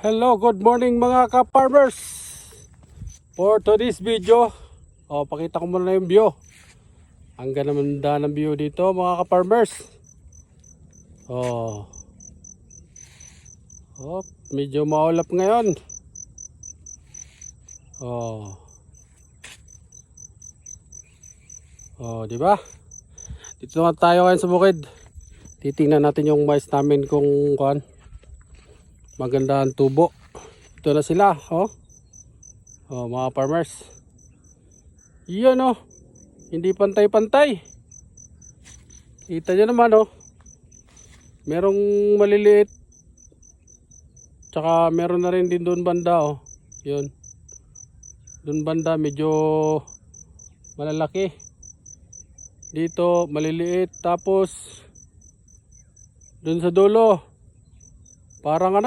Hello, good morning mga ka-farmers. For today's video, pakita ko muna yung view. Ang ganda ng view dito mga ka-farmers. Oh. Medyo maulap ngayon. Di ba? Dito na tayo ngayon sa bukid. Titingnan natin yung mais namin kung maganda ang tubo. Ito na sila, mga farmers. Iyon, hindi pantay-pantay. Kita nyo naman, merong maliliit. Tsaka meron na rin din doon banda, yun. Doon banda medyo malalaki. Dito maliliit. Tapos doon sa dulo parang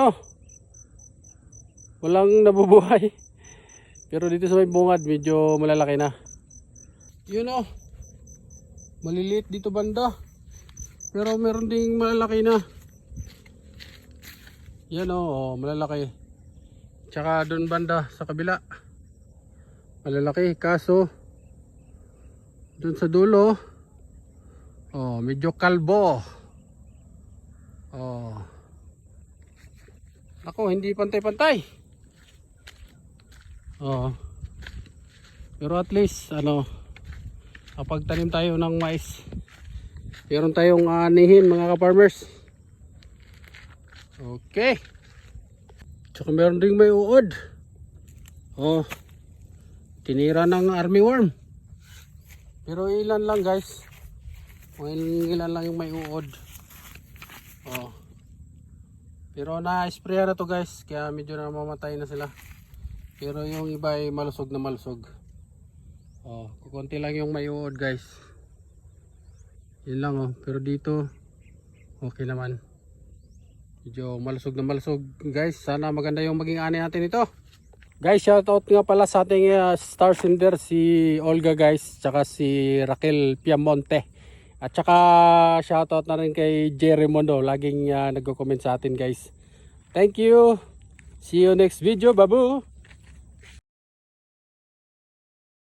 walang nabubuhay. Pero dito sa may bungad medyo malalaki na. Yun, maliliit dito banda. Pero meron ding malalaki na. Yan, malalaki. Tsaka doon banda sa kabila malalaki, kaso doon sa dulo medyo kalbo. Ako, hindi pantay-pantay. Pero at least kapag tanim tayo ng mais, meron tayong anihin mga ka-farmers. Okay. Tsaka meron ding may uod. Tinira ng armyworm. Pero ilan lang guys. Ilan lang yung may uod. Pero na-spray na to guys, kaya medyo namamatay na sila. Pero yung iba ay malusog na malusog. Kukunti lang yung may uod guys. Yun lang, pero dito okay naman. Medyo malusog na malusog guys. Sana maganda yung maging ani natin ito. Guys, shoutout nga pala sa ating star sender si Olga guys, tsaka si Raquel Piamonte. At saka shoutout na rin kay Jerry Mondo, laging nagko-comment sa atin guys. Thank you. See you next video, babu.